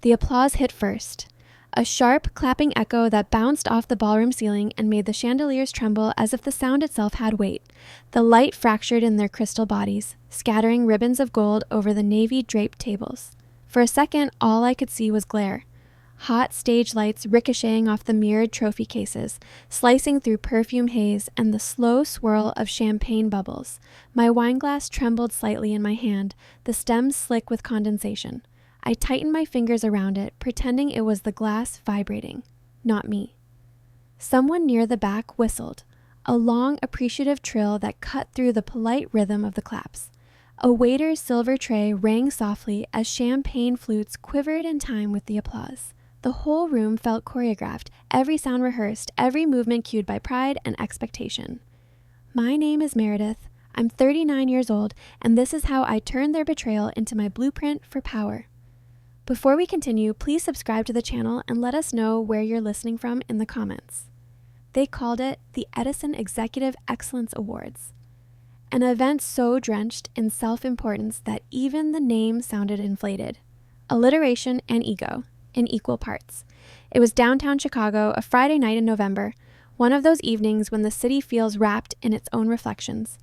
The applause hit first. A sharp, clapping echo that bounced off the ballroom ceiling and made the chandeliers tremble as if the sound itself had weight. The light fractured in their crystal bodies, scattering ribbons of gold over the navy-draped tables. For a second, all I could see was glare. Hot stage lights ricocheting off the mirrored trophy cases, slicing through perfume haze and the slow swirl of champagne bubbles. My wineglass trembled slightly in my hand, the stem slick with condensation. I tightened my fingers around it, pretending it was the glass vibrating, not me. Someone near the back whistled, a long, appreciative trill that cut through the polite rhythm of the claps. A waiter's silver tray rang softly as champagne flutes quivered in time with the applause. The whole room felt choreographed, every sound rehearsed, every movement cued by pride and expectation. My name is Meredith. I'm 39 years old, and this is how I turned their betrayal into my blueprint for power. Before we continue, please subscribe to the channel and let us know where you're listening from in the comments. They called it the Edison Executive Excellence Awards, an event so drenched in self-importance that even the name sounded inflated. Alliteration and ego in equal parts. It was downtown Chicago, a Friday night in November, one of those evenings when the city feels wrapped in its own reflections.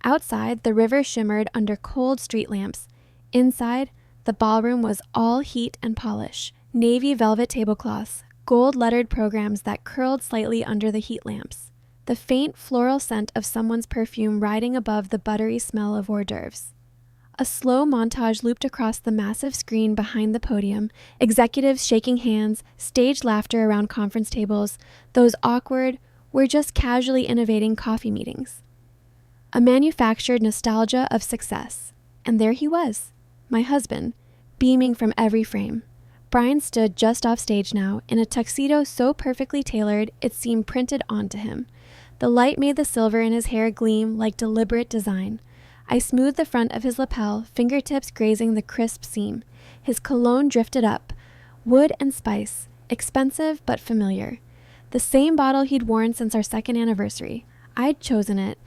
Outside, the river shimmered under cold street lamps. Inside, the ballroom was all heat and polish, navy velvet tablecloths, gold-lettered programs that curled slightly under the heat lamps, the faint floral scent of someone's perfume riding above the buttery smell of hors d'oeuvres. A slow montage looped across the massive screen behind the podium, executives shaking hands, stage laughter around conference tables, those awkward, we're just casually innovating coffee meetings. A manufactured nostalgia of success. And there he was, my husband, beaming from every frame. Brian stood just off stage now, in a tuxedo so perfectly tailored it seemed printed onto him. The light made the silver in his hair gleam like deliberate design. I smoothed the front of his lapel, fingertips grazing the crisp seam. His cologne drifted up. Wood and spice, expensive but familiar. The same bottle he'd worn since our second anniversary. I'd chosen it,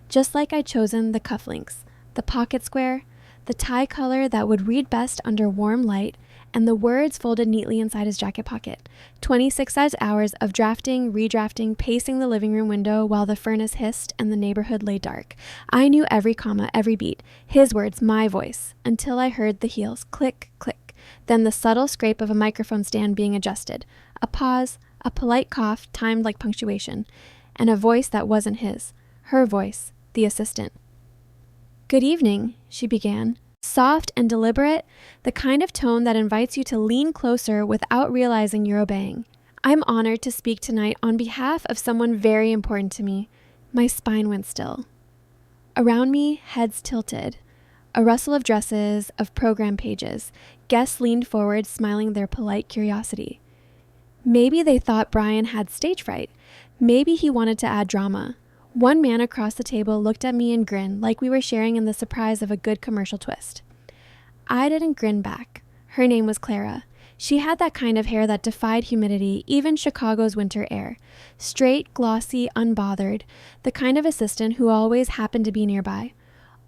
just like I'd chosen the cufflinks, the pocket square, the tie color that would read best under warm light, and the words folded neatly inside his jacket pocket. 26 hours of drafting, redrafting, pacing the living room window while the furnace hissed and the neighborhood lay dark. I knew every comma, every beat. His words, my voice, until I heard the heels click, click. Then the subtle scrape of a microphone stand being adjusted. A pause, a polite cough timed like punctuation, and a voice that wasn't his. Her voice, the assistant. Good evening, she began. Soft and deliberate, the kind of tone that invites you to lean closer without realizing you're obeying. I'm honored to speak tonight on behalf of someone very important to me. My spine went still. Around me, heads tilted. A rustle of dresses, of program pages. Guests leaned forward, smiling their polite curiosity. Maybe they thought Brian had stage fright. Maybe he wanted to add drama. One man across the table looked at me and grinned like we were sharing in the surprise of a good commercial twist. I didn't grin back. Her name was Clara. She had that kind of hair that defied humidity, even Chicago's winter air. Straight, glossy, unbothered. The kind of assistant who always happened to be nearby.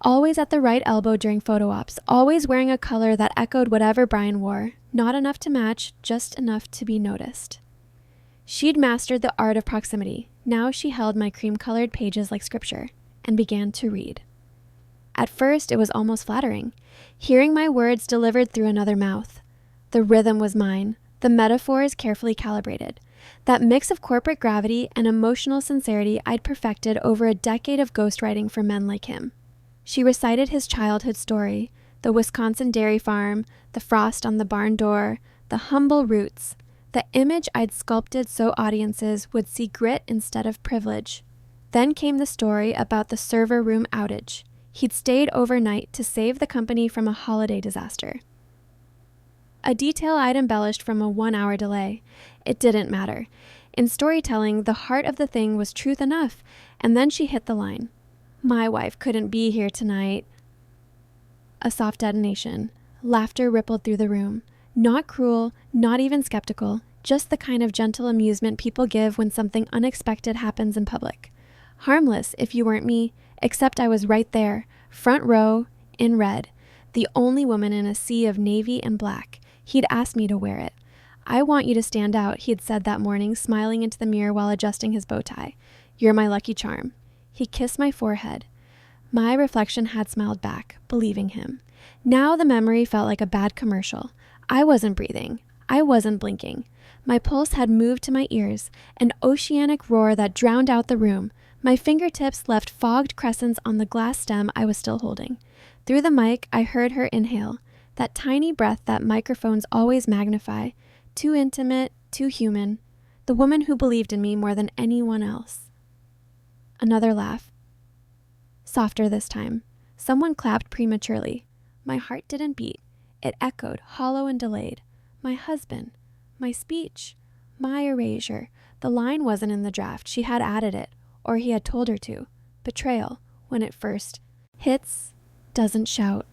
Always at the right elbow during photo ops. Always wearing a color that echoed whatever Brian wore. Not enough to match, just enough to be noticed. She'd mastered the art of proximity. Now she held my cream-colored pages like scripture and began to read. At first, it was almost flattering, hearing my words delivered through another mouth. The rhythm was mine, the metaphors carefully calibrated. That mix of corporate gravity and emotional sincerity I'd perfected over a decade of ghostwriting for men like him. She recited his childhood story, the Wisconsin dairy farm, the frost on the barn door, the humble roots, the image I'd sculpted so audiences would see grit instead of privilege. Then came the story about the server room outage. He'd stayed overnight to save the company from a holiday disaster. A detail I'd embellished from a 1-hour delay. It didn't matter. In storytelling, the heart of the thing was truth enough, and then she hit the line. My wife couldn't be here tonight. A soft detonation. Laughter rippled through the room. Not cruel, not even skeptical, just the kind of gentle amusement people give when something unexpected happens in public. Harmless if you weren't me, except I was right there, front row, in red, the only woman in a sea of navy and black, He'd asked me to wear it. "I want you to stand out," he had said that morning, smiling into the mirror while adjusting his bow tie. "You're my lucky charm." He kissed my forehead. My reflection had smiled back, believing him. Now the memory felt like a bad commercial. I wasn't breathing. I wasn't blinking. My pulse had moved to my ears, an oceanic roar that drowned out the room. My fingertips left fogged crescents on the glass stem I was still holding. Through the mic, I heard her inhale, that tiny breath that microphones always magnify. Too intimate, too human. The woman who believed in me more than anyone else. Another laugh. Softer this time. Someone clapped prematurely. My heart didn't beat. It echoed, hollow and delayed. My husband. My speech. My erasure. The line wasn't in the draft. She had added it, or he had told her to. Betrayal, when it first hits, doesn't shout.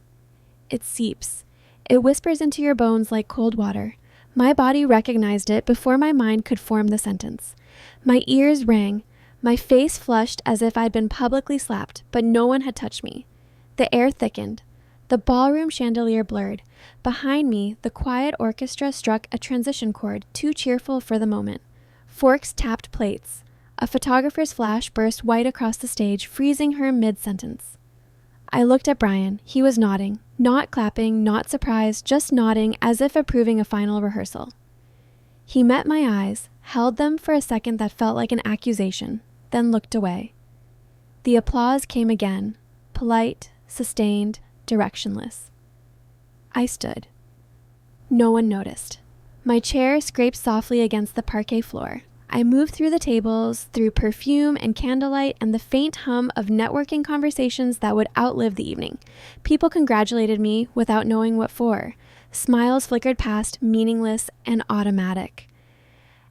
It seeps. It whispers into your bones like cold water. My body recognized it before my mind could form the sentence. My ears rang. My face flushed as if I'd been publicly slapped, but no one had touched me. The air thickened. The ballroom chandelier blurred. Behind me, the quiet orchestra struck a transition chord, too cheerful for the moment. Forks tapped plates. A photographer's flash burst white across the stage, freezing her mid-sentence. I looked at Brian. He was nodding. Not clapping, not surprised, just nodding as if approving a final rehearsal. He met my eyes, held them for a second that felt like an accusation, then looked away. The applause came again, polite, sustained, directionless. I stood. No one noticed. My chair scraped softly against the parquet floor. I moved through the tables, through perfume and candlelight and the faint hum of networking conversations that would outlive the evening. People congratulated me without knowing what for. Smiles flickered past, meaningless and automatic.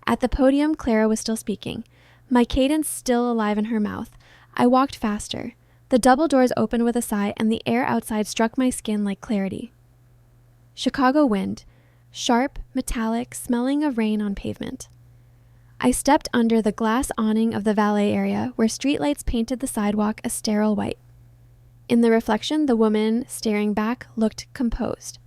At the podium, Clara was still speaking, my cadence still alive in her mouth. I walked faster. The double doors opened with a sigh, and the air outside struck my skin like clarity. Chicago wind, sharp, metallic, smelling of rain on pavement. I stepped under the glass awning of the valet area where streetlights painted the sidewalk a sterile white. In the reflection, the woman staring back looked composed.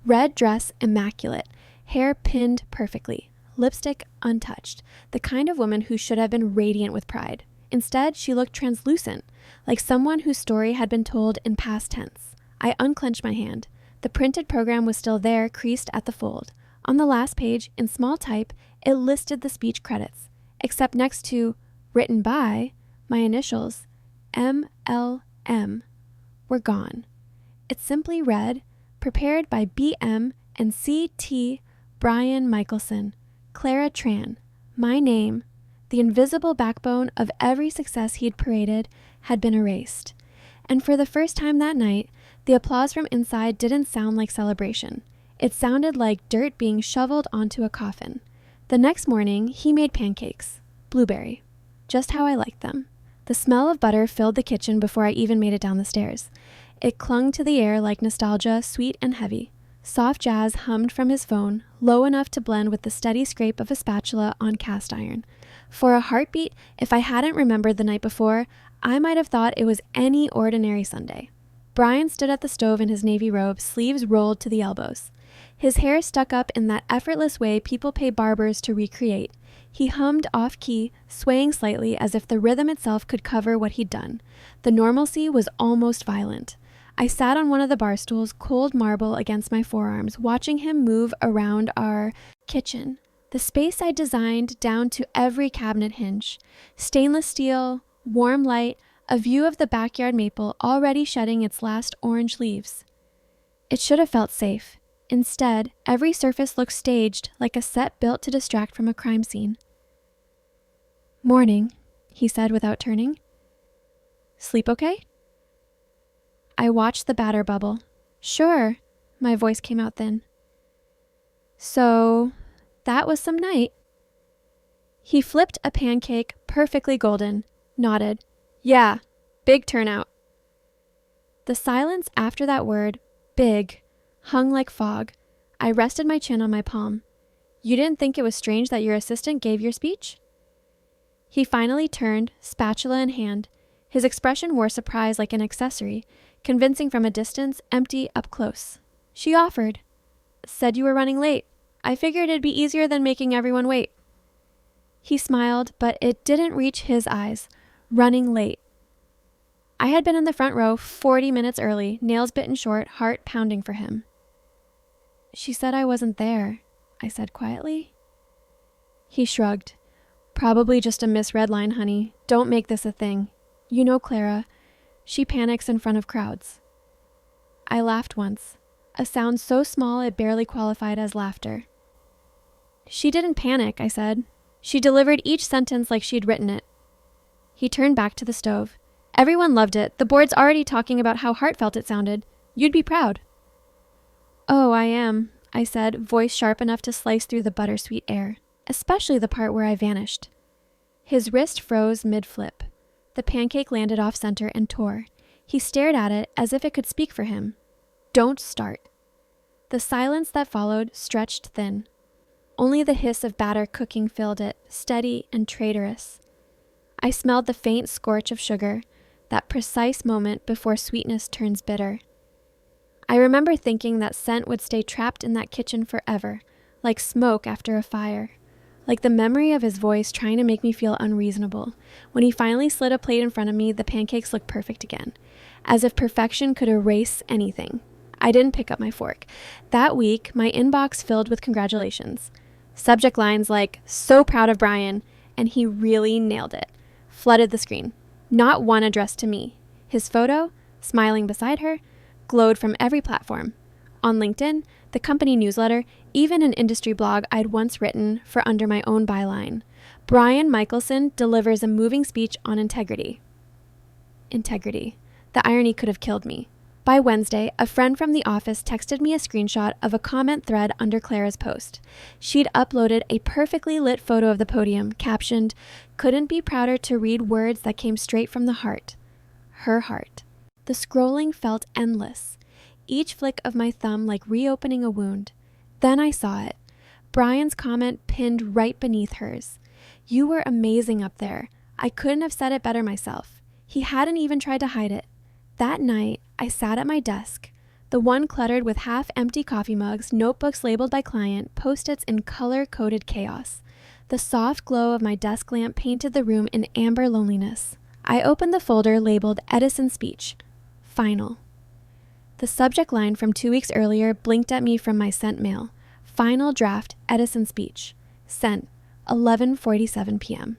Red dress immaculate, hair pinned perfectly, lipstick untouched, the kind of woman who should have been radiant with pride. Instead, she looked translucent, like someone whose story had been told in past tense. I unclenched my hand. The printed program was still there, creased at the fold. On the last page, in small type, it listed the speech credits, except next to "written by," my initials, MLM, were gone. It simply read, "Prepared by BM and CT Brian Michelson, Clara Tran, my name," the invisible backbone of every success he'd paraded, had been erased. And for the first time that night, the applause from inside didn't sound like celebration. It sounded like dirt being shoveled onto a coffin. The next morning, he made pancakes, blueberry, just how I liked them. The smell of butter filled the kitchen before I even made it down the stairs. It clung to the air like nostalgia, sweet and heavy. Soft jazz hummed from his phone, low enough to blend with the steady scrape of a spatula on cast iron. For a heartbeat, if I hadn't remembered the night before, I might have thought it was any ordinary Sunday. Brian stood at the stove in his navy robe, sleeves rolled to the elbows. His hair stuck up in that effortless way people pay barbers to recreate. He hummed off-key, swaying slightly as if the rhythm itself could cover what he'd done. The normalcy was almost violent. I sat on one of the bar stools, cold marble against my forearms, watching him move around our kitchen, the space I designed down to every cabinet hinge. Stainless steel, warm light, a view of the backyard maple already shedding its last orange leaves. It should have felt safe. Instead, every surface looked staged, like a set built to distract from a crime scene. "Morning," he said without turning. "Sleep okay?" I watched the batter bubble. "Sure," my voice came out thin. "So, that was some night." He flipped a pancake, perfectly golden, nodded. "Yeah, big turnout." The silence after that word, big, hung like fog. I rested my chin on my palm. "You didn't think it was strange that your assistant gave your speech?" He finally turned, spatula in hand. His expression wore surprise like an accessory, convincing from a distance, empty up close. "She offered." Said you were running late. I figured it'd be easier than making everyone wait. He smiled, but it didn't reach his eyes. Running late. I had been in the front row 40 minutes early, nails bitten short, heart pounding for him. She said I wasn't there, I said quietly. He shrugged. Probably just a misread line, honey. Don't make this a thing. You know Clara. She panics in front of crowds. I laughed once, a sound so small it barely qualified as laughter. She didn't panic, I said. She delivered each sentence like she'd written it. He turned back to the stove. Everyone loved it. The board's already talking about how heartfelt it sounded. You'd be proud. Oh, I am, I said, voice sharp enough to slice through the bittersweet air, especially the part where I vanished. His wrist froze mid-flip. The pancake landed off-center and tore. He stared at it as if it could speak for him. Don't start. The silence that followed stretched thin. Only the hiss of batter cooking filled it, steady and traitorous. I smelled the faint scorch of sugar, that precise moment before sweetness turns bitter. I remember thinking that scent would stay trapped in that kitchen forever, like smoke after a fire, like the memory of his voice trying to make me feel unreasonable. When he finally slid a plate in front of me, the pancakes looked perfect again, as if perfection could erase anything. I didn't pick up my fork. That week, my inbox filled with congratulations. Subject lines like, "So proud of Brian," and "He really nailed it," flooded the screen. Not one addressed to me. His photo, smiling beside her, glowed from every platform. On LinkedIn, the company newsletter, even an industry blog I'd once written for under my own byline. Brian Michelson delivers a moving speech on integrity. Integrity. The irony could have killed me. By Wednesday, a friend from the office texted me a screenshot of a comment thread under Clara's post. She'd uploaded a perfectly lit photo of the podium, captioned, "Couldn't be prouder to read words that came straight from the heart." Her heart. The scrolling felt endless, each flick of my thumb like reopening a wound. Then I saw it. Brian's comment pinned right beneath hers. "You were amazing up there. I couldn't have said it better myself." He hadn't even tried to hide it. That night, I sat at my desk, the one cluttered with half-empty coffee mugs, notebooks labeled by client, Post-its in color-coded chaos. The soft glow of my desk lamp painted the room in amber loneliness. I opened the folder labeled Edison Speech. Final. The subject line from 2 weeks earlier blinked at me from my sent mail. Final draft Edison Speech. Sent. 11:47 p.m.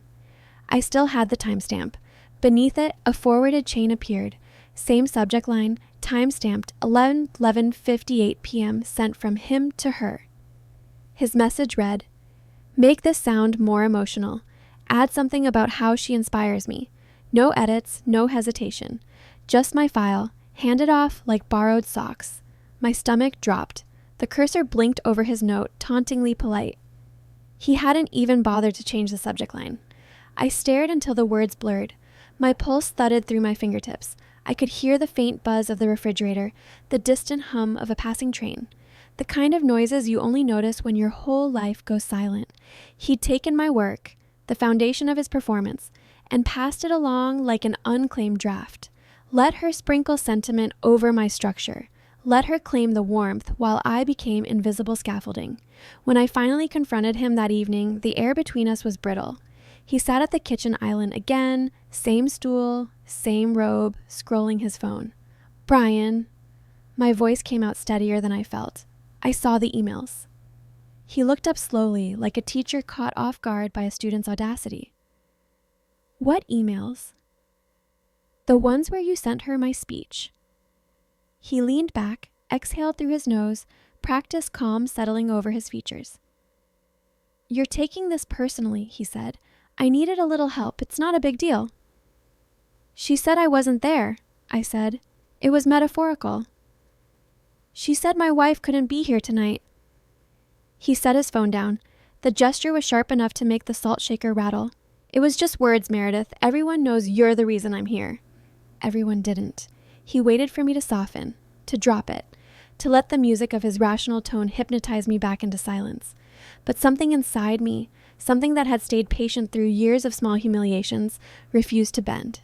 I still had the timestamp. Beneath it, a forwarded chain appeared. Same subject line, time-stamped 11:58 p.m. sent from him to her. His message read, "Make this sound more emotional. Add something about how she inspires me. No edits, no hesitation. Just my file, handed off like borrowed socks." My stomach dropped. The cursor blinked over his note, tauntingly polite. He hadn't even bothered to change the subject line. I stared until the words blurred. My pulse thudded through my fingertips. I could hear the faint buzz of the refrigerator, the distant hum of a passing train, the kind of noises you only notice when your whole life goes silent. He'd taken my work, the foundation of his performance, and passed it along like an unclaimed draft. Let her sprinkle sentiment over my structure. Let her claim the warmth while I became invisible scaffolding. When I finally confronted him that evening, the air between us was brittle. He sat at the kitchen island again, same stool, same robe, scrolling his phone. "Brian." My voice came out steadier than I felt. I saw the emails. He looked up slowly, like a teacher caught off guard by a student's audacity. "What emails?" "The ones where you sent her my speech." He leaned back, exhaled through his nose, practiced calm settling over his features. "You're taking this personally," he said. "I needed a little help. It's not a big deal." "She said I wasn't there," I said. "It was metaphorical." "She said my wife couldn't be here tonight." He set his phone down. The gesture was sharp enough to make the salt shaker rattle. "It was just words, Meredith. Everyone knows you're the reason I'm here." Everyone didn't. He waited for me to soften, to drop it, to let the music of his rational tone hypnotize me back into silence. But something inside me, something that had stayed patient through years of small humiliations, refused to bend.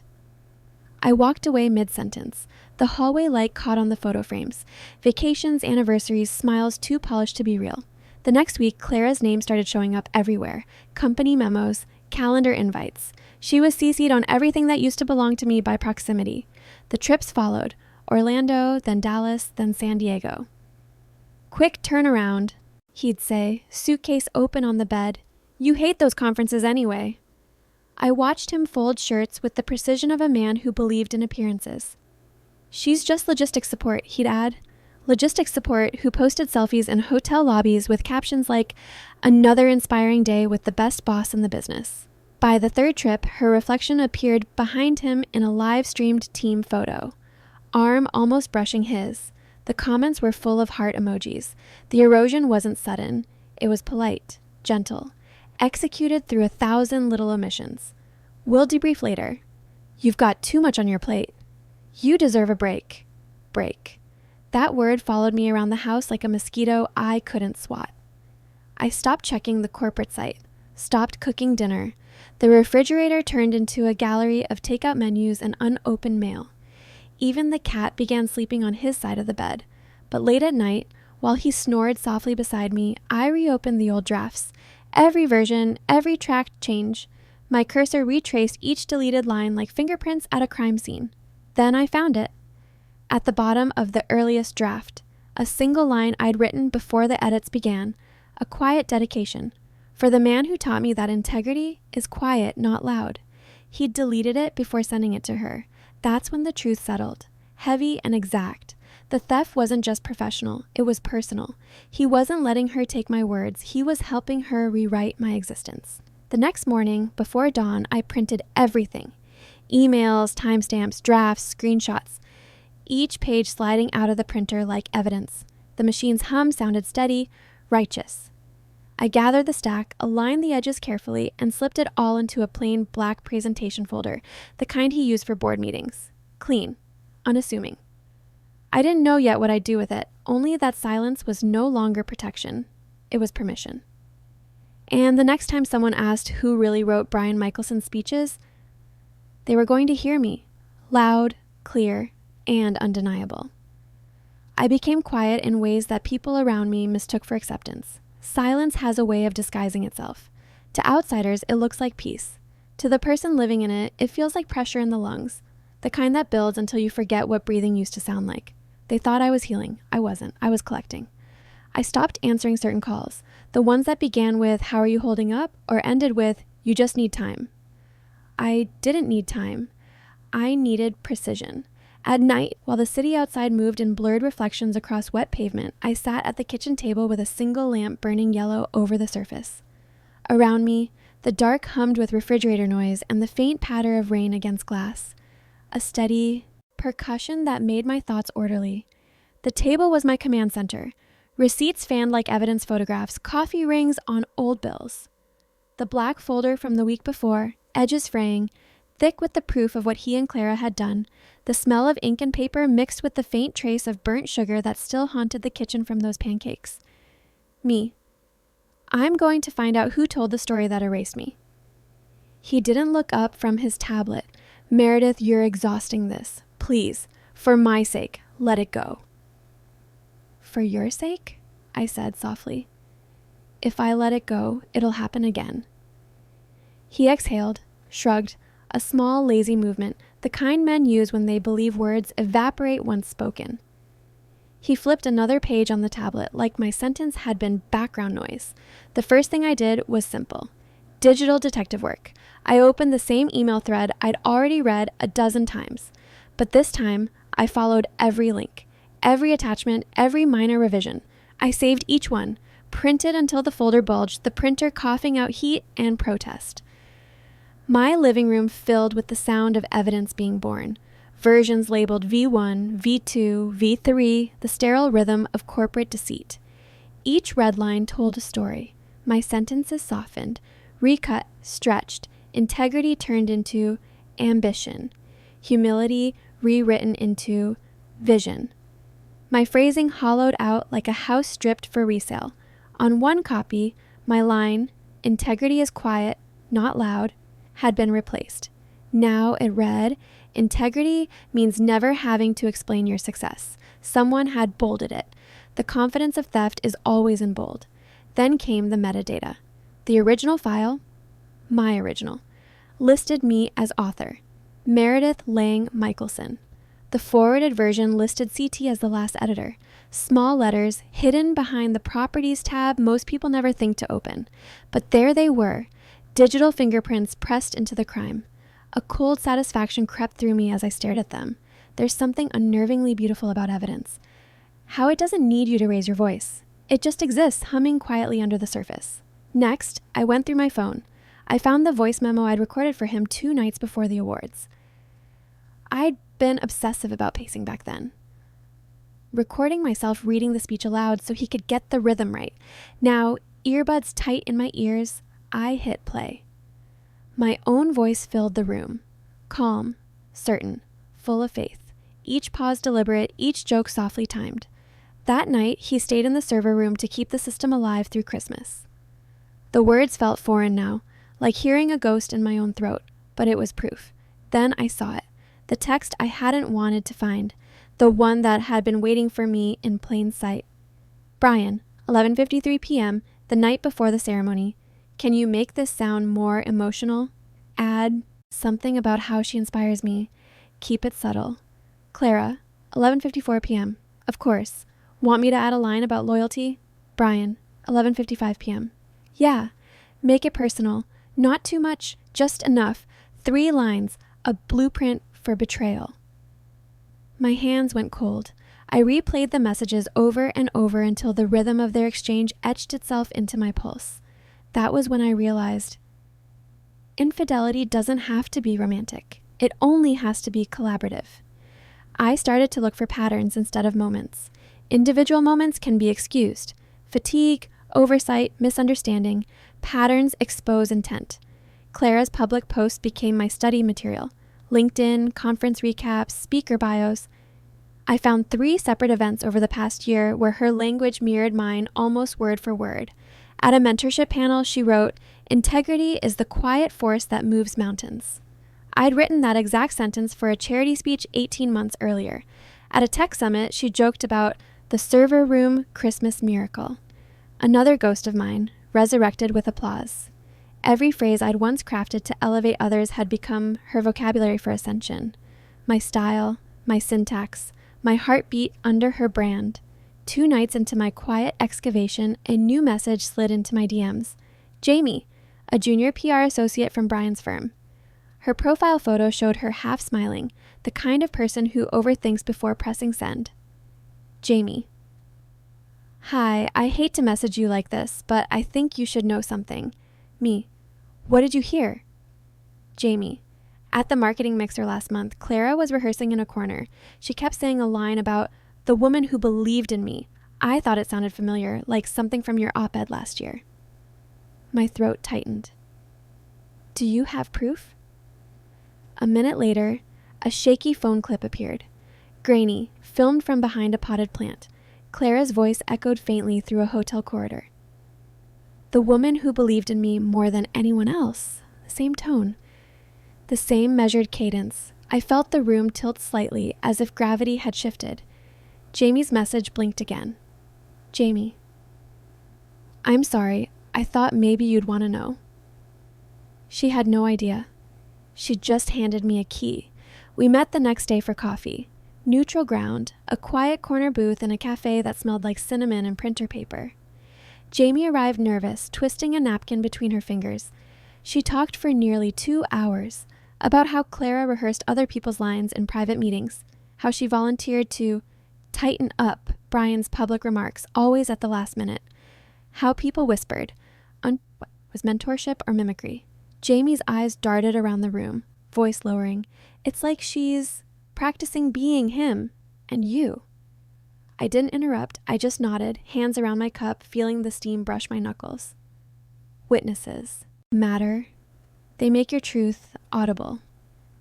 I walked away mid-sentence, The hallway light caught on the photo frames. Vacations, anniversaries, smiles too polished to be real. The next week, Clara's name started showing up everywhere. Company memos, calendar invites. She was CC'd on everything that used to belong to me by proximity. The trips followed. Orlando, then Dallas, then San Diego. "Quick turnaround," he'd say, suitcase open on the bed. "You hate those conferences anyway." I watched him fold shirts with the precision of a man who believed in appearances. "She's just logistics support," he'd add. Logistics support who posted selfies in hotel lobbies with captions like, "Another inspiring day with the best boss in the business." By the third trip, her reflection appeared behind him in a live-streamed team photo, arm almost brushing his. The comments were full of heart emojis. The erosion wasn't sudden. It was polite, gentle, executed through 1,000 little omissions. "We'll debrief later." "You've got too much on your plate." "You deserve a break." Break. That word followed me around the house like a mosquito I couldn't swat. I stopped checking the corporate site, stopped cooking dinner. The refrigerator turned into a gallery of takeout menus and unopened mail. Even the cat began sleeping on his side of the bed. But late at night, while he snored softly beside me, I reopened the old drafts. Every version, every track change. My cursor retraced each deleted line like fingerprints at a crime scene. Then I found it. At the bottom of the earliest draft, a single line I'd written before the edits began, a quiet dedication. For the man who taught me that integrity is quiet, not loud. He'd deleted it before sending it to her. That's when the truth settled. Heavy and exact. The theft wasn't just professional, it was personal. He wasn't letting her take my words, he was helping her rewrite my existence. The next morning, before dawn, I printed everything. Emails, timestamps, drafts, screenshots. Each page sliding out of the printer like evidence. The machine's hum sounded steady, righteous. I gathered the stack, aligned the edges carefully, and slipped it all into a plain black presentation folder, the kind he used for board meetings. Clean. Unassuming. I didn't know yet what I'd do with it, only that silence was no longer protection. It was permission. And the next time someone asked who really wrote Brian Michelson's speeches, they were going to hear me. Loud, clear, and undeniable. I became quiet in ways that people around me mistook for acceptance. Silence has a way of disguising itself. To outsiders, it looks like peace. To the person living in it, it feels like pressure in the lungs, the kind that builds until you forget what breathing used to sound like. They thought I was healing. I wasn't. I was collecting. I stopped answering certain calls, the ones that began with, "How are you holding up?" or ended with, "You just need time." I didn't need time. I needed precision. At night, while the city outside moved in blurred reflections across wet pavement, I sat at the kitchen table with a single lamp burning yellow over the surface. Around me, the dark hummed with refrigerator noise and the faint patter of rain against glass. A steady percussion that made my thoughts orderly. The table was my command center. Receipts fanned like evidence photographs, coffee rings on old bills. The black folder from the week before, edges fraying, thick with the proof of what he and Clara had done, the smell of ink and paper mixed with the faint trace of burnt sugar that still haunted the kitchen from those pancakes. Me. I'm going to find out who told the story that erased me. He didn't look up from his tablet. "Meredith, you're exhausting this. Please, for my sake, let it go." "For your sake?" I said softly. "If I let it go, it'll happen again." He exhaled, shrugged, a small, lazy movement, the kind men use when they believe words evaporate once spoken. He flipped another page on the tablet, like my sentence had been background noise. The first thing I did was simple. Digital detective work. I opened the same email thread I'd already read a dozen times. But this time, I followed every link, every attachment, every minor revision. I saved each one, printed until the folder bulged, the printer coughing out heat and protest. My living room filled with the sound of evidence being born. Versions labeled V1, V2, V3, the sterile rhythm of corporate deceit. Each red line told a story. My sentences softened, recut, stretched, integrity turned into ambition, humility rewritten into vision. My phrasing hollowed out like a house stripped for resale. On one copy, my line, "Integrity is quiet, not loud," had been replaced. Now it read, Integrity means never having to explain your success. Someone had bolded it. The confidence of theft is always in bold. Then came the metadata. The original file, my original, listed me as author, Meredith Lang Michelson. The forwarded version listed CT as the last editor. Small letters hidden behind the Properties tab most people never think to open. But there they were, digital fingerprints pressed into the crime. A cold satisfaction crept through me as I stared at them. There's something unnervingly beautiful about evidence. How it doesn't need you to raise your voice. It just exists, humming quietly under the surface. Next, I went through my phone. I found the voice memo I'd recorded for him 2 nights before the awards. I'd been obsessive about pacing back then, recording myself reading the speech aloud so he could get the rhythm right. Now, earbuds tight in my ears, I hit play. My own voice filled the room, calm, certain, full of faith. Each pause deliberate, each joke softly timed. That night, he stayed in the server room to keep the system alive through Christmas. The words felt foreign now, like hearing a ghost in my own throat, but it was proof. Then I saw it. The text I hadn't wanted to find, the one that had been waiting for me in plain sight. Brian, 11:53 p.m., the night before the ceremony. Can you make this sound more emotional? Add something about how she inspires me. Keep it subtle. Clara, 11:54 p.m. Of course. Want me to add a line about loyalty? Brian, 11:55 p.m. Yeah. Make it personal. Not too much, just enough. 3 lines, a blueprint for betrayal. My hands went cold. I replayed the messages over and over until the rhythm of their exchange etched itself into my pulse. That was when I realized infidelity doesn't have to be romantic. It only has to be collaborative. I started to look for patterns instead of moments. Individual moments can be excused. Fatigue, oversight, misunderstanding. Patterns expose intent. Clara's public posts became my study material. LinkedIn, conference recaps, speaker bios. I found 3 separate events over the past year where her language mirrored mine almost word for word. At a mentorship panel, she wrote, "Integrity is the quiet force that moves mountains." I'd written that exact sentence for a charity speech 18 months earlier. At a tech summit, she joked about the server room Christmas miracle. Another ghost of mine, resurrected with applause. Every phrase I'd once crafted to elevate others had become her vocabulary for ascension. My style, my syntax, my heartbeat under her brand. 2 nights into my quiet excavation, a new message slid into my DMs. Jamie, a junior PR associate from Brian's firm. Her profile photo showed her half smiling, the kind of person who overthinks before pressing send. Jamie. Hi, I hate to message you like this, but I think you should know something. Me. What did you hear? Jamie. At the marketing mixer last month, Clara was rehearsing in a corner. She kept saying a line about the woman who believed in me. I thought it sounded familiar, like something from your op-ed last year. My throat tightened. Do you have proof? A minute later, a shaky phone clip appeared. Grainy, filmed from behind a potted plant. Clara's voice echoed faintly through a hotel corridor. The woman who believed in me more than anyone else. The same tone. The same measured cadence. I felt the room tilt slightly as if gravity had shifted. Jamie's message blinked again. Jamie. I'm sorry. I thought maybe you'd want to know. She had no idea. She just handed me a key. We met the next day for coffee. Neutral ground, a quiet corner booth in a cafe that smelled like cinnamon and printer paper. Jamie arrived nervous, twisting a napkin between her fingers. She talked for nearly 2 hours about how Clara rehearsed other people's lines in private meetings, how she volunteered to tighten up Brian's public remarks, always at the last minute, how people whispered, was mentorship or mimicry? Jamie's eyes darted around the room, voice lowering. It's like she's practicing being him and you. I didn't interrupt. I just nodded, hands around my cup, feeling the steam brush my knuckles. Witnesses matter. They make your truth audible.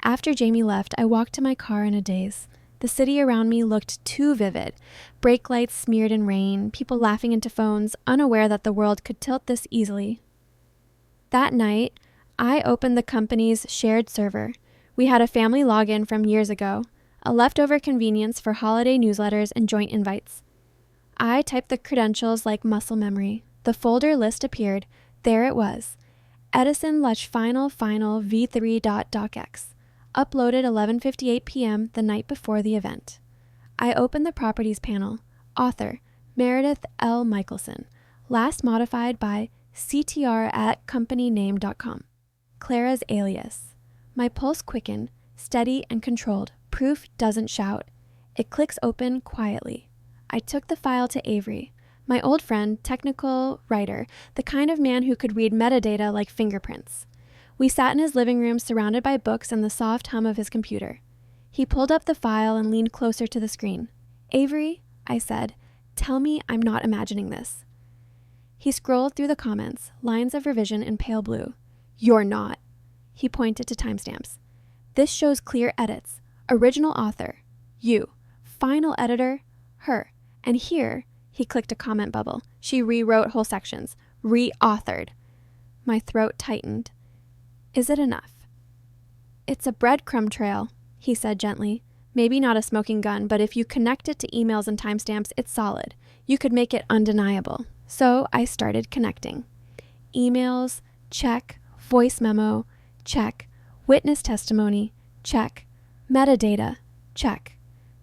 After Jamie left, I walked to my car in a daze. The city around me looked too vivid. Brake lights smeared in rain, people laughing into phones, unaware that the world could tilt this easily. That night, I opened the company's shared server, We had a family login from years ago, a leftover convenience for holiday newsletters and joint invites. I typed the credentials like muscle memory. The folder list appeared. There it was. Edison Lush Final v3.docx. Uploaded 11:58 p.m. the night before the event. I opened the properties panel. Author, Meredith L. Michelson. Last modified by ctr@companyname.com. Clara's alias. My pulse quickened, steady and controlled. Proof doesn't shout. It clicks open quietly. I took the file to Avery, my old friend, technical writer, the kind of man who could read metadata like fingerprints. We sat in his living room surrounded by books and the soft hum of his computer. He pulled up the file and leaned closer to the screen. Avery, I said, tell me I'm not imagining this. He scrolled through the comments, lines of revision in pale blue. You're not. He pointed to timestamps. This shows clear edits. Original author, you. Final editor, her. And here, he clicked a comment bubble. She rewrote whole sections. Re-authored. My throat tightened. Is it enough? It's a breadcrumb trail, he said gently. Maybe not a smoking gun, but if you connect it to emails and timestamps, it's solid. You could make it undeniable. So I started connecting. Emails, check. Voice memo, check. Witness testimony, check. Metadata, check.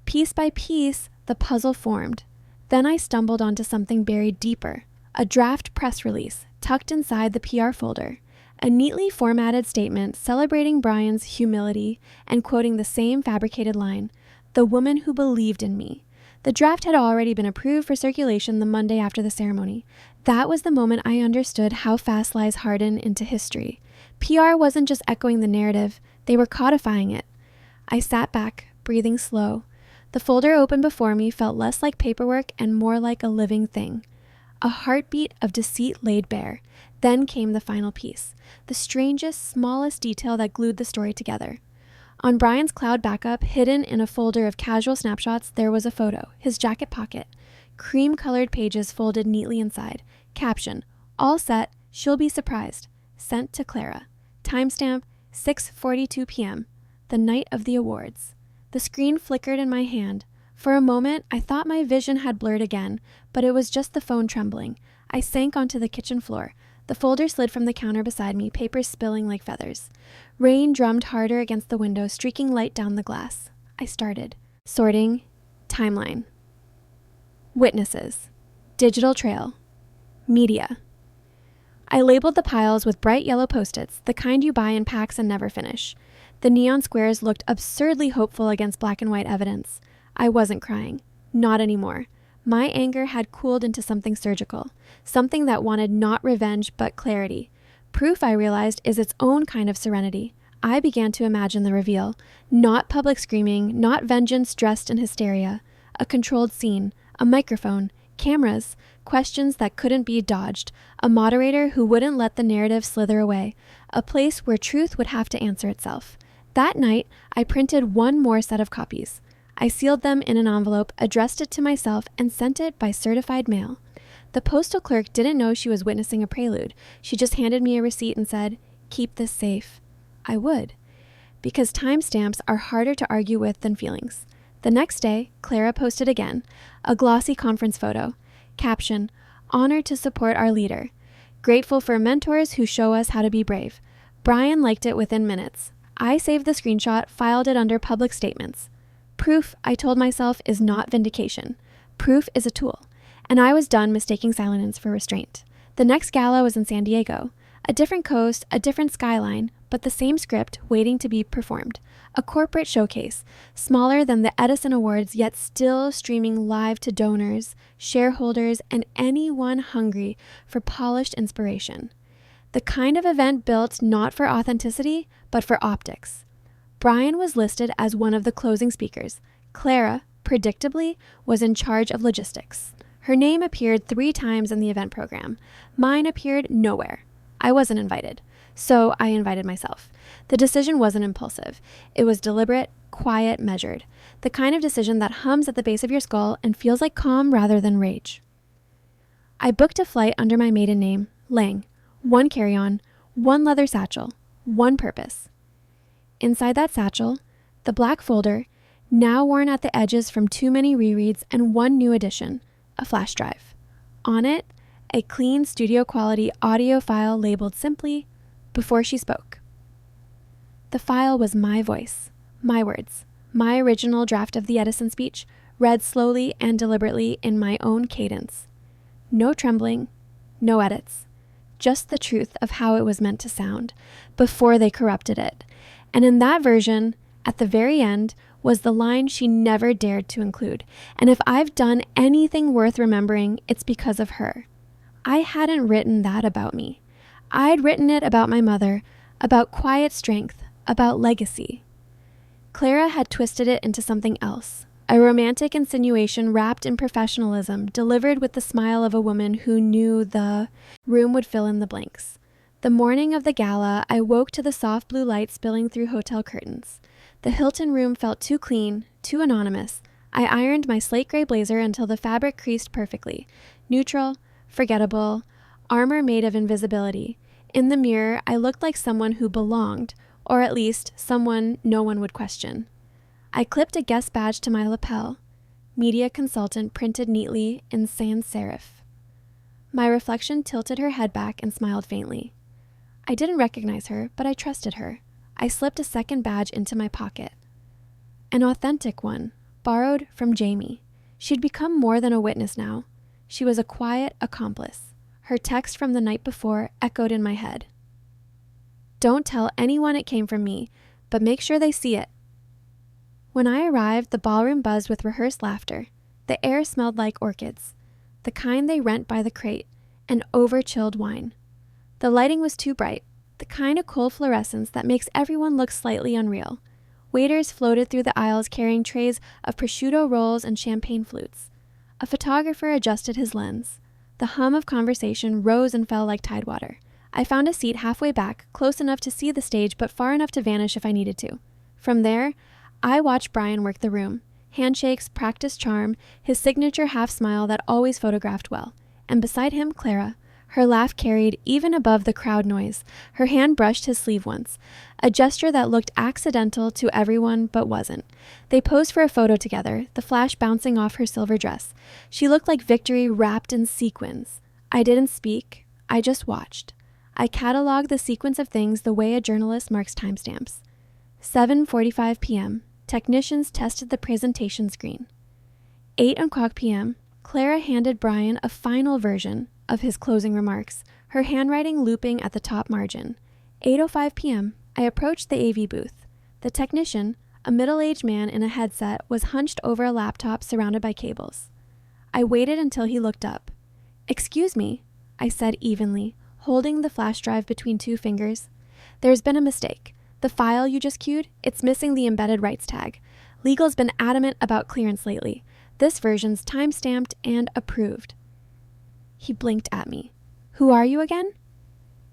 Piece by piece, the puzzle formed. Then I stumbled onto something buried deeper. A draft press release tucked inside the PR folder. A neatly formatted statement celebrating Brian's humility and quoting the same fabricated line, "The woman who believed in me." The draft had already been approved for circulation the Monday after the ceremony. That was the moment I understood how fast lies harden into history. PR wasn't just echoing the narrative, they were codifying it. I sat back, breathing slow. The folder open before me felt less like paperwork and more like a living thing. A heartbeat of deceit laid bare. Then came the final piece, the strangest, smallest detail that glued the story together. On Brian's cloud backup, hidden in a folder of casual snapshots, there was a photo, his jacket pocket. Cream-colored pages folded neatly inside. Caption, all set, she'll be surprised. Sent to Clara. Timestamp, 6:42 p.m., the night of the awards. The screen flickered in my hand. For a moment, I thought my vision had blurred again, but it was just the phone trembling. I sank onto the kitchen floor. The folder slid from the counter beside me, papers spilling like feathers. Rain drummed harder against the window, streaking light down the glass. I started. Sorting. Timeline. Witnesses. Digital trail. Media. I labeled the piles with bright yellow Post-its, the kind you buy in packs and never finish. The neon squares looked absurdly hopeful against black and white evidence. I wasn't crying. Not anymore. My anger had cooled into something surgical, something that wanted not revenge but clarity. Proof, I realized, is its own kind of serenity. I began to imagine the reveal. Not public screaming, not vengeance dressed in hysteria. A controlled scene, a microphone, cameras, questions that couldn't be dodged, a moderator who wouldn't let the narrative slither away, a place where truth would have to answer itself. That night, I printed one more set of copies. I sealed them in an envelope, addressed it to myself, and sent it by certified mail. The postal clerk didn't know she was witnessing a prelude. She just handed me a receipt and said, "Keep this safe." I would. Because timestamps are harder to argue with than feelings. The next day, Clara posted again, a glossy conference photo. Caption, "Honored to support our leader. Grateful for mentors who show us how to be brave." Brian liked it within minutes. I saved the screenshot, filed it under public statements. Proof, I told myself, is not vindication. Proof is a tool. And I was done mistaking silence for restraint. The next gala was in San Diego. A different coast, a different skyline, but the same script waiting to be performed. A corporate showcase, smaller than the Edison Awards, yet still streaming live to donors, shareholders, and anyone hungry for polished inspiration. The kind of event built not for authenticity, but for optics. Brian was listed as one of the closing speakers. Clara, predictably, was in charge of logistics. Her name appeared 3 times in the event program. Mine appeared nowhere. I wasn't invited. So I invited myself. The decision wasn't impulsive. It was deliberate, quiet, measured. The kind of decision that hums at the base of your skull and feels like calm rather than rage. I booked a flight under my maiden name, Lang. 1 carry-on, 1 leather satchel, 1 purpose. Inside that satchel, the black folder, now worn at the edges from too many rereads and one new addition, a flash drive. On it, a clean studio-quality audio file labeled simply, "Before she spoke." The file was my voice, my words, my original draft of the Edison speech, read slowly and deliberately in my own cadence. No trembling, no edits, just the truth of how it was meant to sound, before they corrupted it. And in that version, at the very end, was the line she never dared to include. And if I've done anything worth remembering, it's because of her. I hadn't written that about me. I'd written it about my mother, about quiet strength, about legacy. Clara had twisted it into something else, a romantic insinuation wrapped in professionalism, delivered with the smile of a woman who knew the room would fill in the blanks. The morning of the gala, I woke to the soft blue light spilling through hotel curtains. The Hilton room felt too clean, too anonymous. I ironed my slate gray blazer until the fabric creased perfectly. Neutral, forgettable, armor made of invisibility. In the mirror, I looked like someone who belonged, or at least someone no one would question. I clipped a guest badge to my lapel, media consultant printed neatly in sans serif. My reflection tilted her head back and smiled faintly. I didn't recognize her, but I trusted her. I slipped a second badge into my pocket. An authentic one, borrowed from Jamie. She'd become more than a witness now. She was a quiet accomplice. Her text from the night before echoed in my head. "Don't tell anyone it came from me, but make sure they see it." When I arrived, the ballroom buzzed with rehearsed laughter. The air smelled like orchids, the kind they rent by the crate, and over-chilled wine. The lighting was too bright, the kind of cold fluorescence that makes everyone look slightly unreal. Waiters floated through the aisles carrying trays of prosciutto rolls and champagne flutes. A photographer adjusted his lens. The hum of conversation rose and fell like tidewater. I found a seat halfway back, close enough to see the stage but far enough to vanish if I needed to. From there, I watched Brian work the room. Handshakes, practiced charm, his signature half-smile that always photographed well. And beside him, Clara. Her laugh carried even above the crowd noise. Her hand brushed his sleeve once, a gesture that looked accidental to everyone but wasn't. They posed for a photo together, the flash bouncing off her silver dress. She looked like victory wrapped in sequins. I didn't speak. I just watched. I cataloged the sequence of things the way a journalist marks timestamps. 7:45 p.m. Technicians tested the presentation screen. 8:00 p.m. Clara handed Brian a final version of his closing remarks, her handwriting looping at the top margin. 8:05 p.m. I approached the AV booth. The technician, a middle-aged man in a headset, was hunched over a laptop surrounded by cables. I waited until he looked up. "Excuse me," I said evenly, holding the flash drive between two fingers. "There's been a mistake. The file you just queued, it's missing the embedded rights tag. Legal's been adamant about clearance lately. This version's time-stamped and approved." He blinked at me. "Who are you again?"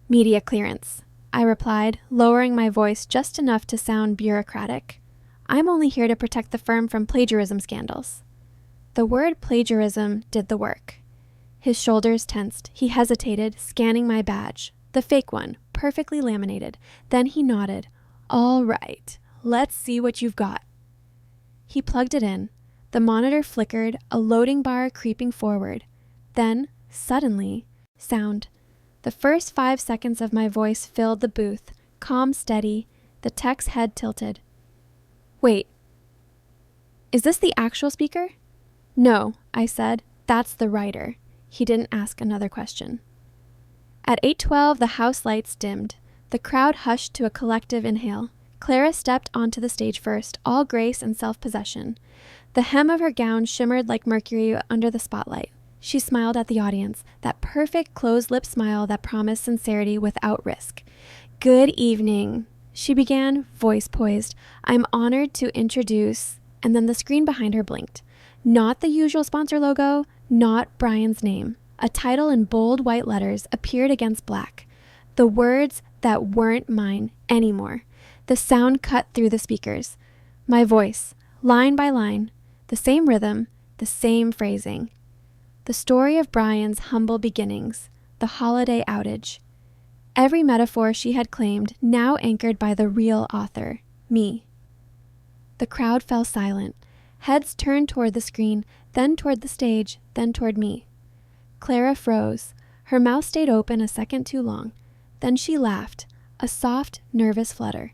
"Media clearance," I replied, lowering my voice just enough to sound bureaucratic. "I'm only here to protect the firm from plagiarism scandals." The word plagiarism did the work. His shoulders tensed. He hesitated, scanning my badge, the fake one, perfectly laminated. Then he nodded. "All right, let's see what you've got." He plugged it in. The monitor flickered, a loading bar creeping forward. Then, suddenly, sound. The first 5 seconds of my voice filled the booth, calm, steady, the tech's head tilted. "Wait, is this the actual speaker?" "No," I said. "That's the writer." He didn't ask another question. At 8:12, the house lights dimmed. The crowd hushed to a collective inhale. Clara stepped onto the stage first, all grace and self-possession. The hem of her gown shimmered like mercury under the spotlight. She smiled at the audience, that perfect closed-lip smile that promised sincerity without risk. "Good evening," she began, voice poised. "I'm honored to introduce..." And then the screen behind her blinked. Not the usual sponsor logo, not Brian's name. A title in bold white letters appeared against black. The words that weren't mine anymore. The sound cut through the speakers. My voice, line by line, the same rhythm, the same phrasing. The story of Brian's humble beginnings, the holiday outage. Every metaphor she had claimed, now anchored by the real author, Me. The crowd fell silent. Heads turned toward the screen, then toward the stage, then toward me. Clara froze. Her mouth stayed open a second too long. Then she laughed, a soft, nervous flutter.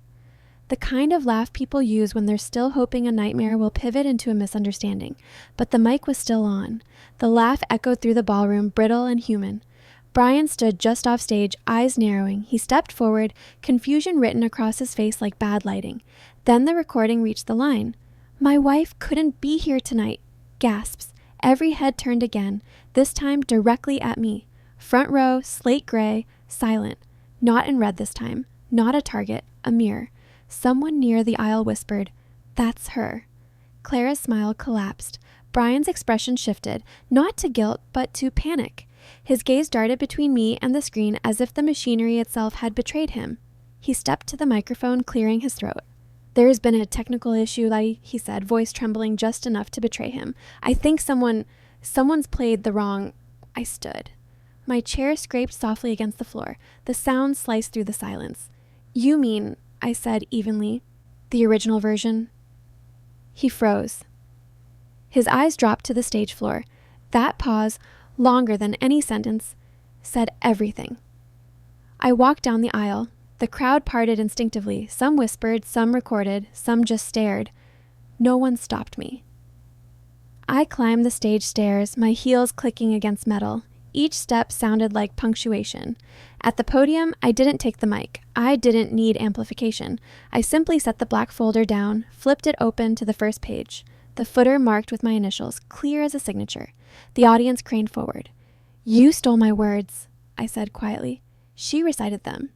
The kind of laugh people use when they're still hoping a nightmare will pivot into a misunderstanding. But the mic was still on. The laugh echoed through the ballroom, brittle and human. Brian stood just off stage, eyes narrowing. He stepped forward, confusion written across his face like bad lighting. Then the recording reached the line. "My wife couldn't be here tonight." Gasps. Every head turned again, this time directly at me. Front row, slate gray, silent. Not in red this time. Not a target, a mirror. Someone near the aisle whispered, "That's her." Clara's smile collapsed. Brian's expression shifted, not to guilt, but to panic. His gaze darted between me and the screen as if the machinery itself had betrayed him. He stepped to the microphone, clearing his throat. "There's been a technical issue, he said, voice trembling just enough to betray him. "I think someone's played the wrong—" I stood. My chair scraped softly against the floor. The sound sliced through the silence. "You mean," I said evenly, "the original version?" He froze. His eyes dropped to the stage floor. That pause, longer than any sentence, said everything. I walked down the aisle. The crowd parted instinctively. Some whispered, some recorded, some just stared. No one stopped me. I climbed the stage stairs, my heels clicking against metal. Each step sounded like punctuation. At the podium, I didn't take the mic. I didn't need amplification. I simply set the black folder down, flipped it open to the first page. The footer marked with my initials, clear as a signature. The audience craned forward. "You stole my words," I said quietly. She recited them.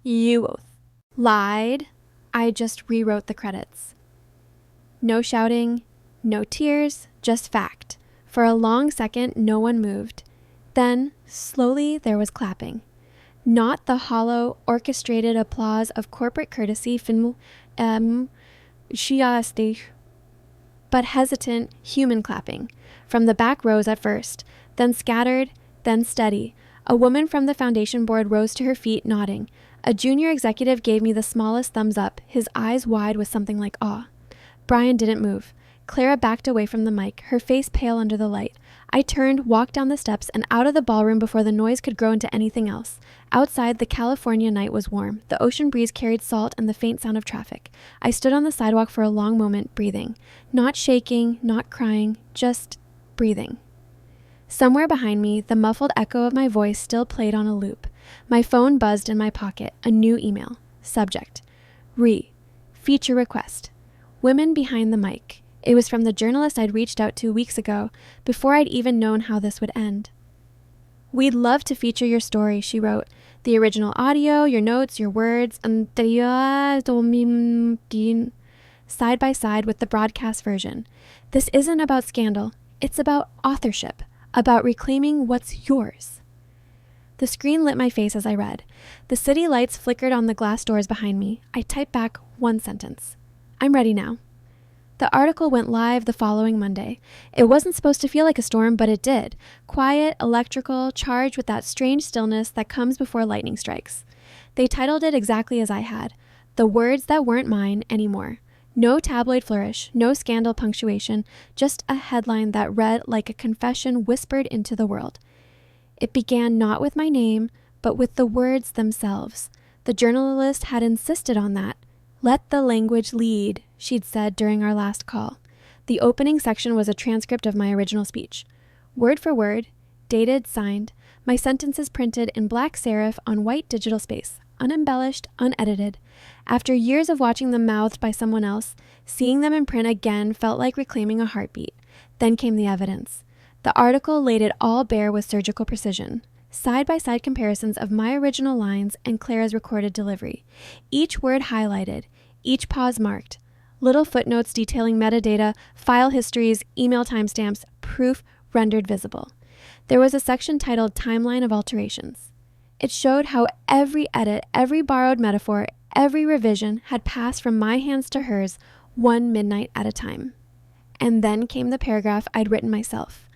"You oath." Lied. I just rewrote the credits. No shouting, no tears, just fact. For a long second, no one moved. Then, slowly, there was clapping. Not the hollow, orchestrated applause of corporate courtesy, but hesitant, human clapping. From the back rows at first, then scattered, then steady. A woman from the foundation board rose to her feet, nodding. A junior executive gave me the smallest thumbs up, his eyes wide with something like awe. Brian didn't move. Clara backed away from the mic, her face pale under the light. I turned, walked down the steps, and out of the ballroom before the noise could grow into anything else. Outside, the California night was warm. The ocean breeze carried salt and the faint sound of traffic. I stood on the sidewalk for a long moment, breathing. Not shaking, not crying, just breathing. Somewhere behind me, the muffled echo of my voice still played on a loop. My phone buzzed in my pocket. A new email. Subject. Feature request. Women behind the mic. It was from the journalist I'd reached out to weeks ago, before I'd even known how this would end. "We'd love to feature your story," she wrote. "The original audio, your notes, your words, and side by side with the broadcast version. This isn't about scandal. It's about authorship, about reclaiming what's yours." The screen lit my face as I read. The city lights flickered on the glass doors behind me. I typed back one sentence. "I'm ready now." The article went live the following Monday. It wasn't supposed to feel like a storm, but it did. Quiet, electrical, charged with that strange stillness that comes before lightning strikes. They titled it exactly as I had. "The Words That Weren't Mine Anymore." No tabloid flourish, no scandal punctuation, just a headline that read like a confession whispered into the world. It began not with my name, but with the words themselves. The journalist had insisted on that. "Let the language lead," she'd said during our last call. The opening section was a transcript of my original speech. Word for word, dated, signed, my sentences printed in black serif on white digital space, unembellished, unedited. After years of watching them mouthed by someone else, seeing them in print again felt like reclaiming a heartbeat. Then came the evidence. The article laid it all bare with surgical precision. Side-by-side comparisons of my original lines and Clara's recorded delivery. Each word highlighted, each pause marked. Little footnotes detailing metadata, file histories, email timestamps, proof rendered visible. There was a section titled Timeline of Alterations. It showed how every edit, every borrowed metaphor, every revision had passed from my hands to hers, one midnight at a time. And then came the paragraph I'd written myself.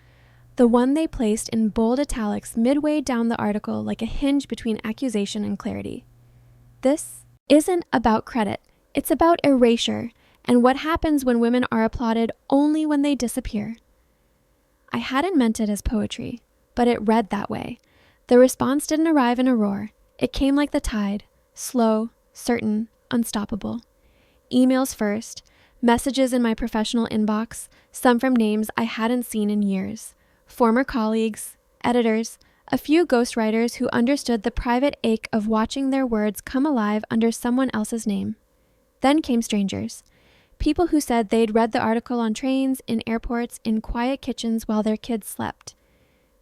The one they placed in bold italics midway down the article like a hinge between accusation and clarity. "This isn't about credit. It's about erasure and what happens when women are applauded only when they disappear. I hadn't meant it as poetry, but it read that way. The response didn't arrive in a roar. It came like the tide, slow, certain, unstoppable. Emails first, messages in my professional inbox, some from names I hadn't seen in years. Former colleagues, editors, a few ghostwriters who understood the private ache of watching their words come alive under someone else's name. Then came strangers. People who said they'd read the article on trains, in airports, in quiet kitchens while their kids slept.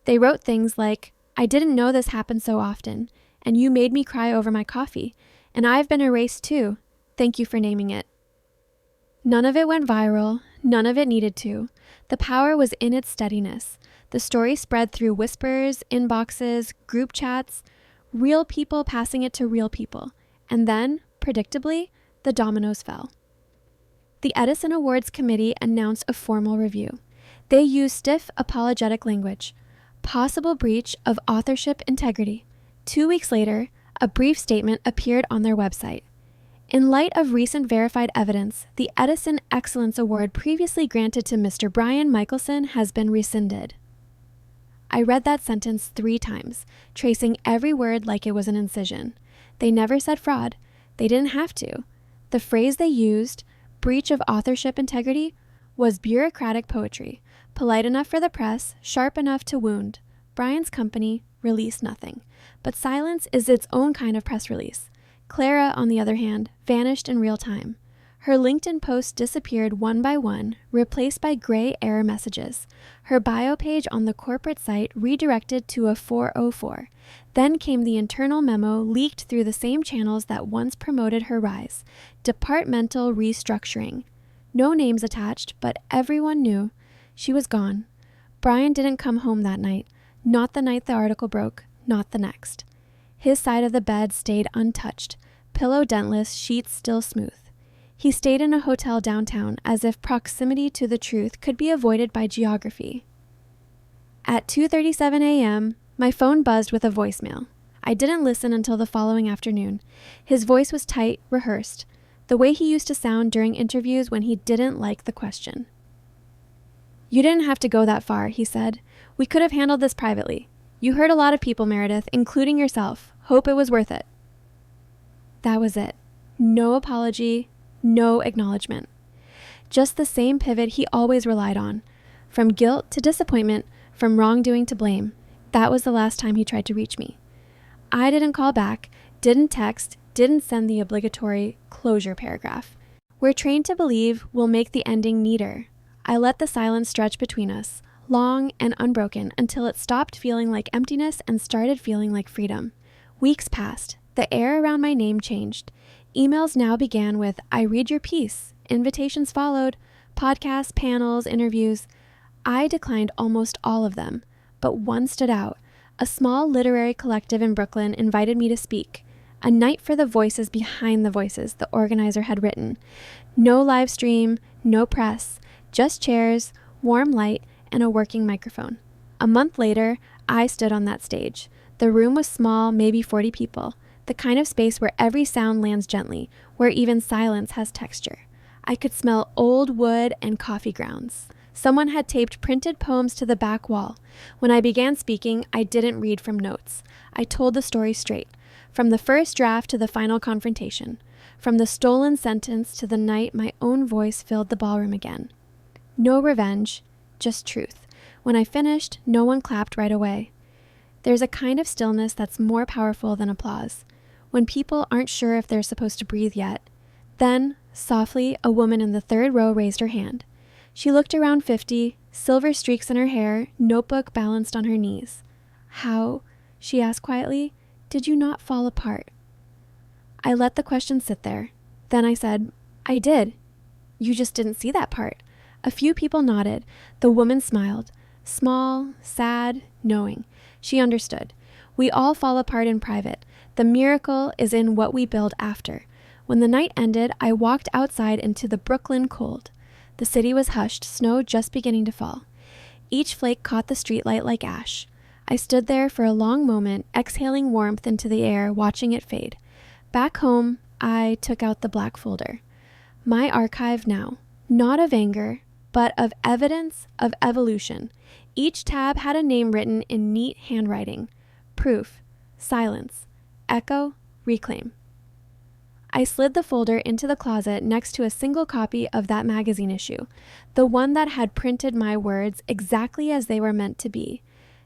They wrote things like, "I didn't know this happened so often, and you made me cry over my coffee, and I've been erased too. Thank you for naming it." None of it went viral, none of it needed to. The power was in its steadiness. The story spread through whispers, inboxes, group chats, real people passing it to real people. And then, predictably, the dominoes fell. The Edison Awards Committee announced a formal review. They used stiff, apologetic language. Possible breach of authorship integrity. 2 weeks later, a brief statement appeared on their website. In light of recent verified evidence, the Edison Excellence Award previously granted to Mr. Brian Michelson has been rescinded. I read that sentence 3 times, tracing every word like it was an incision. They never said fraud. They didn't have to. The phrase they used, breach of authorship integrity, was bureaucratic poetry, polite enough for the press, sharp enough to wound. Brian's company released nothing, but silence is its own kind of press release. Clara, on the other hand, vanished in real time. Her LinkedIn posts disappeared one by one, replaced by gray error messages. Her bio page on the corporate site redirected to a 404. Then came the internal memo leaked through the same channels that once promoted her rise. Departmental restructuring. No names attached, but everyone knew she was gone. Brian didn't come home that night. Not the night the article broke, not the next. His side of the bed stayed untouched, pillow dentless, sheets still smooth. He stayed in a hotel downtown as if proximity to the truth could be avoided by geography. At 2:37 a.m., my phone buzzed with a voicemail. I didn't listen until the following afternoon. His voice was tight, rehearsed, the way he used to sound during interviews when he didn't like the question. "You didn't have to go that far," he said. "We could have handled this privately. You hurt a lot of people, Meredith, including yourself. Hope it was worth it." That was it. No apology, no acknowledgement. Just the same pivot he always relied on. From guilt to disappointment, from wrongdoing to blame. That was the last time he tried to reach me. I didn't call back, didn't text, didn't send the obligatory closure paragraph. We're trained to believe we'll make the ending neater. I let the silence stretch between us, long and unbroken, until it stopped feeling like emptiness and started feeling like freedom. Weeks passed. The air around my name changed. Emails now began with, "I read your piece." Invitations followed, podcasts, panels, interviews. I declined almost all of them, but one stood out. A small literary collective in Brooklyn invited me to speak. A night for the voices behind the voices, the organizer had written. No live stream, no press, just chairs, warm light, and a working microphone. A month later, I stood on that stage. The room was small, maybe 40 people. The kind of space where every sound lands gently, where even silence has texture. I could smell old wood and coffee grounds. Someone had taped printed poems to the back wall. When I began speaking, I didn't read from notes. I told the story straight, from the first draft to the final confrontation, from the stolen sentence to the night my own voice filled the ballroom again. No revenge, just truth. When I finished, no one clapped right away. There's a kind of stillness that's more powerful than applause. When people aren't sure if they're supposed to breathe yet. Then, softly, a woman in the 3rd row raised her hand. She looked around 50, silver streaks in her hair, notebook balanced on her knees. "How," she asked quietly, "did you not fall apart?" I let the question sit there. Then I said, "I did. You just didn't see that part." A few people nodded. The woman smiled. Small, sad, knowing. She understood. We all fall apart in private. The miracle is in what we build after. When the night ended, I walked outside into the Brooklyn cold. The city was hushed, snow just beginning to fall. Each flake caught the streetlight like ash. I stood there for a long moment, exhaling warmth into the air, watching it fade. Back home, I took out the black folder. My archive now, not of anger, but of evidence of evolution. Each tab had a name written in neat handwriting. Proof, silence, echo, reclaim. I slid the folder into the closet next to a single copy of that magazine issue, the one that had printed my words exactly as they were meant to be.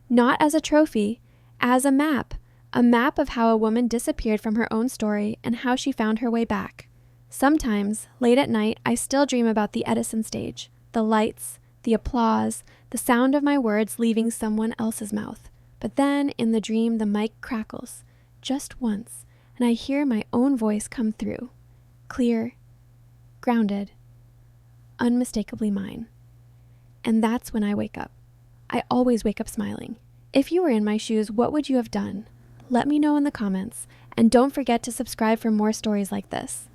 Not as a trophy, as a map of how a woman disappeared from her own story and how she found her way back. Sometimes, late at night, I still dream about the Edison stage, the lights, the applause, the sound of my words leaving someone else's mouth. But then, in the dream, the mic crackles, just once, and I hear my own voice come through, clear, grounded, unmistakably mine. And that's when I wake up. I always wake up smiling. If you were in my shoes, what would you have done? Let me know in the comments, and don't forget to subscribe for more stories like this.